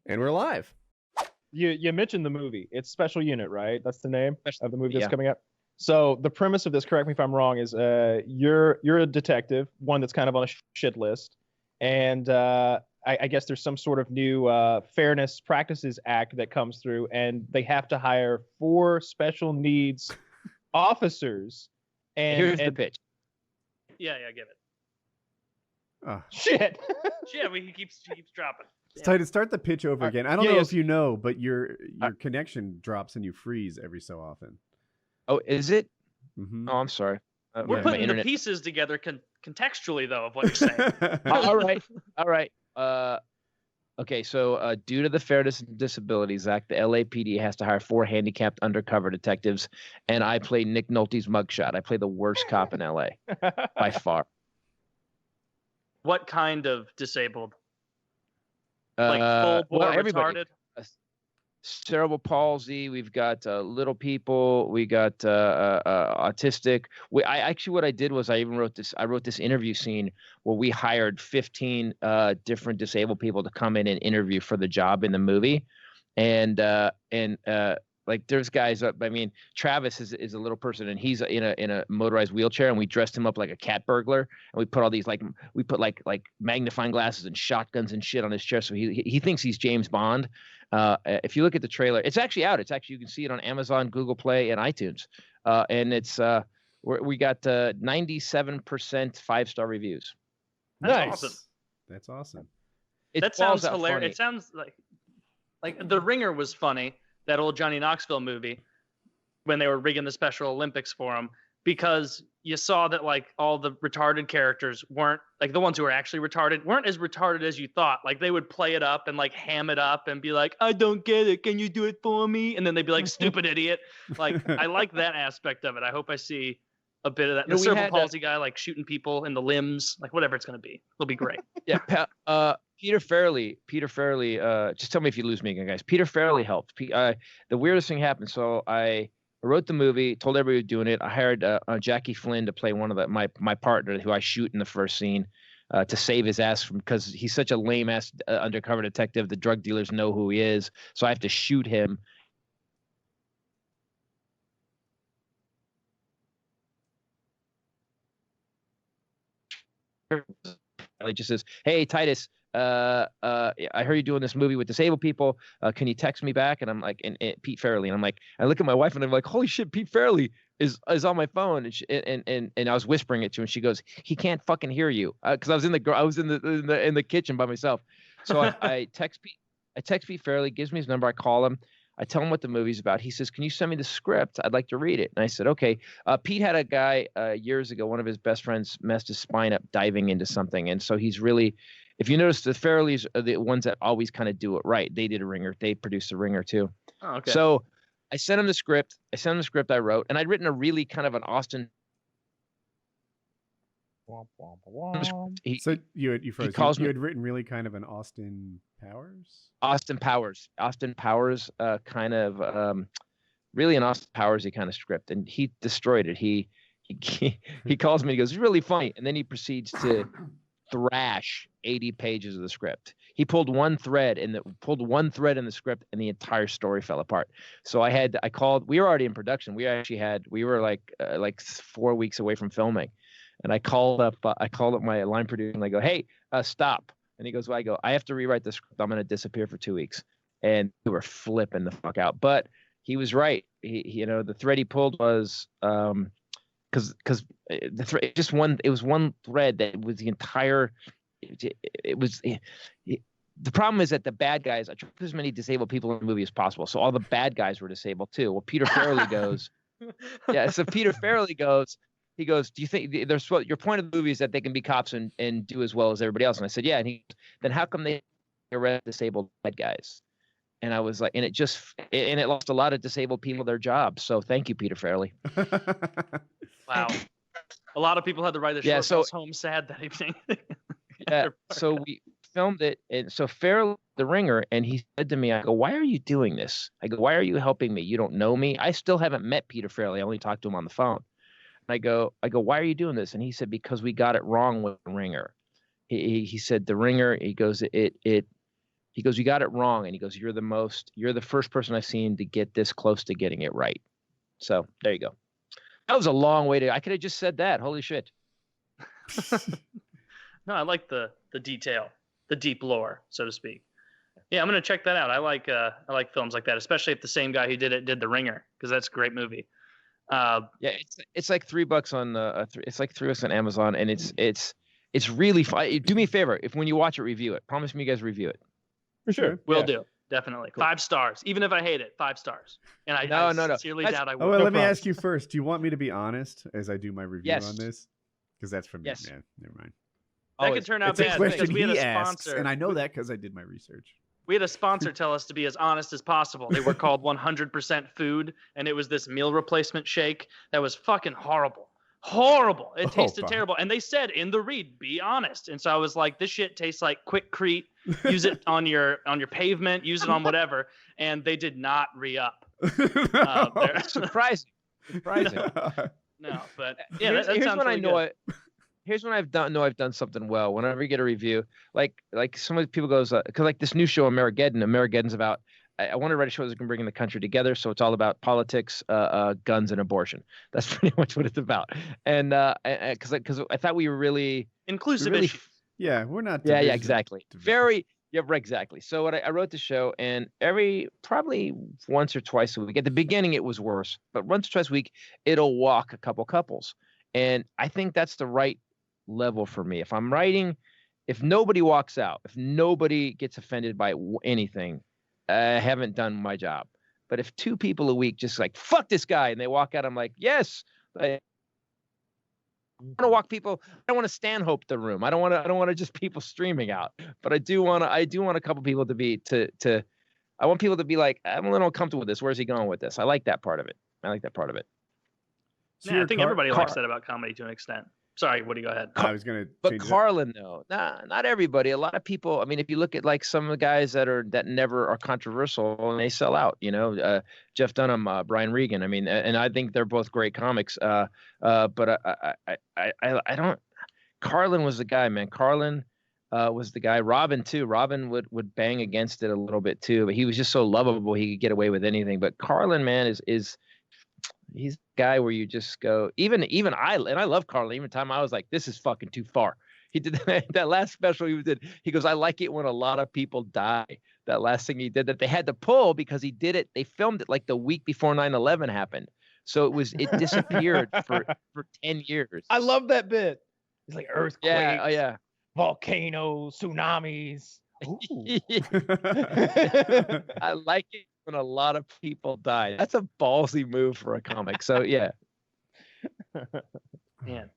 And we're live. You mentioned the movie. It's Special Unit, right? That's the name of the movie that's Yeah. coming up. So the premise of this, correct me if I'm wrong, is you're a detective, one that's kind of on a shit list, and I guess there's some sort of new Fairness Practices Act that comes through, and they have to hire 4 special needs officers. And Here's the pitch. Yeah, give it. Shit. Yeah, he keeps dropping. Titus, start the pitch over again. I don't know yes. if you know, but your connection drops and you freeze every so often. Oh, is it? Mm-hmm. Oh, I'm sorry. We're putting the pieces together contextually, though, of what you're saying. All right. Okay, so due to the Fairness and Disabilities Act, the LAPD has to hire 4 handicapped undercover detectives, and I play Nick Nolte's mugshot. I play the worst cop in LA by far. What kind of disabled? Like full bore everybody. retarded? Cerebral palsy. We've got little people. We got autistic. What I did was I wrote this interview scene where we hired 15 different disabled people to come in and interview for the job in the movie, and like there's guys up. I mean, Travis is a little person, and he's in a motorized wheelchair, and we dressed him up like a cat burglar, and we put all these like magnifying glasses and shotguns and shit on his chair, so he thinks he's James Bond. If you look at the trailer, it's actually out. You can see it on Amazon, Google Play, and iTunes, and it's we got 97% 5-star reviews. That's Nice. awesome. That's awesome. That sounds hilarious. It sounds like The Ringer was funny. That old Johnny Knoxville movie when they were rigging the Special Olympics for him, because you saw that like all the retarded characters weren't like the ones who were actually retarded weren't as retarded as you thought. Like they would play it up and like ham it up and be like, I don't get it. Can you do it for me? And then they'd be like, stupid idiot. Like I like that aspect of it. I hope I see a bit of that. The cerebral palsy guy like shooting people in the limbs, like whatever it's going to be. It'll be great. Yeah. Peter Farrelly, just tell me if you lose me again, guys. Peter Farrelly helped. The weirdest thing happened. So I wrote the movie, told everybody was doing it. I hired Jackie Flynn to play one of my partner who I shoot in the first scene to save his ass because he's such a lame ass undercover detective. The drug dealers know who he is, so I have to shoot him. He just says, "Hey Titus, I heard you doing this movie with disabled people. Can you text me back?" And I'm like, and Pete Farrelly, and I'm like, I look at my wife and I'm like, holy shit, Pete Farrelly is on my phone, and I was whispering it to her, and she goes, he can't fucking hear you, because I was in the kitchen by myself. So I text Pete Farrelly, gives me his number, I call him. I tell him what the movie's about. He says, can you send me the script? I'd like to read it. And I said, okay. Pete had a guy years ago, one of his best friends messed his spine up diving into something. And so he's really, if you notice, the Farrellys are the ones that always kind of do it right. They did a Ringer. They produced a Ringer too. Oh, okay. So I sent him the script. I wrote, and I'd written a really kind of an Austin. So you had written really kind of an Austin Powers kind of really an Austin Powers-y kind of script, and he destroyed it. He calls me, he goes, it's really funny, and then he proceeds to thrash 80 pages of the script. He pulled one thread in the script, and the entire story fell apart. So I called. We were already in production. We were like 4 weeks away from filming. And I called up my line producer and I go, hey, stop. And he goes, well, I have to rewrite the script. I'm going to disappear for 2 weeks. And we were flipping the fuck out. But he was right. The thread he pulled was because it was one thread that was the entire. The problem is that the bad guys, I tried to put as many disabled people in the movie as possible. So all the bad guys were disabled too. Well, Peter Farrelly goes, yeah. So Peter Farrelly goes. He goes, do you think your point of the movie is that they can be cops and do as well as everybody else? And I said, yeah. And then how come they arrest disabled bad guys? And I was like, and it lost a lot of disabled people their jobs. So thank you, Peter Farrelly. Wow. A lot of people had to ride the short bus home sad that evening. Yeah. So we filmed it. And so Farrelly, the Ringer, and he said to me, I go, why are you doing this? I go, why are you helping me? You don't know me. I still haven't met Peter Farrelly. I only talked to him on the phone. I go, why are you doing this? And he said, because we got it wrong with the Ringer. He said, the Ringer, he goes, it He goes, you got it wrong. And he goes, you're the first person I've seen to get this close to getting it right. So there you go. That was a long way I could have just said that. Holy shit. No, I like the detail, the deep lore, so to speak. Yeah, I'm gonna check that out. I like films like that, especially if the same guy who did The Ringer, because that's a great movie. Yeah, it's like $3 on it's like $3 on Amazon, and it's really fun. Do me a favor, if when you watch it, review it. Promise me you guys review it. For sure. Will do. Definitely. Cool. 5 stars. Even if I hate it, 5 stars. And I sincerely doubt I will. Oh, well, let me ask you first. Do you want me to be honest as I do my review on this? Because that's from me. Yes. Yeah, never mind. That could turn out bad. It's a question he asks, and I know that because I did my research. We had a sponsor tell us to be as honest as possible. They were called 100% Food, and it was this meal replacement shake that was fucking horrible. Horrible. It tasted terrible. And they said in the read, be honest. And so I was like, this shit tastes like Quickcrete. Use it on your pavement. Use it on whatever. And they did not re-up. Surprising. No, but yeah, here's that sounds when really I know good. Here's when I've done something well. Whenever you get a review, like some of the people goes, because like this new show, Amerigeddon's about. I want to write a show that can bring the country together. So it's all about politics, guns, and abortion. That's pretty much what it's about. And because I thought we were really inclusive issues. Yeah, we're not. Yeah, exactly. Very. Yeah, exactly. So what I wrote the show, and probably once or twice a week. At the beginning, it was worse, but once or twice a week, it'll walk a couple couples, and I think that's the right level for me. If I'm writing, if nobody walks out, if nobody gets offended by anything, I haven't done my job. But if 2 people a week just like fuck this guy and they walk out, I'm like, yes. I want to walk people. I don't want to Stanhope the room. I don't want to just people streaming out. But I do want a couple people to be I want people to be like, I'm a little uncomfortable with this. Where's he going with this? I like that part of it. So yeah, I think everybody likes that about comedy to an extent. Sorry, Woody, go ahead. I was gonna. But Carlin, though, not everybody. A lot of people. I mean, if you look at like some of the guys that never are controversial and they sell out. Jeff Dunham, Brian Regan. I mean, and I think they're both great comics. But I don't. Carlin was the guy, man. Carlin was the guy. Robin too. Robin would bang against it a little bit too, but he was just so lovable. He could get away with anything. But Carlin, man, is. He's the guy where you just go, even I love Carlin. Even time I was like, this is fucking too far. He did that last special he did. He goes, I like it when a lot of people die. That last thing he did that they had to pull because he did it. They filmed it like the week before 9/11 happened. So it disappeared for 10 years. I love that bit. It's like earthquakes, yeah. volcanoes, tsunamis. I like it when a lot of people die. That's a ballsy move for a comic. So yeah. Man.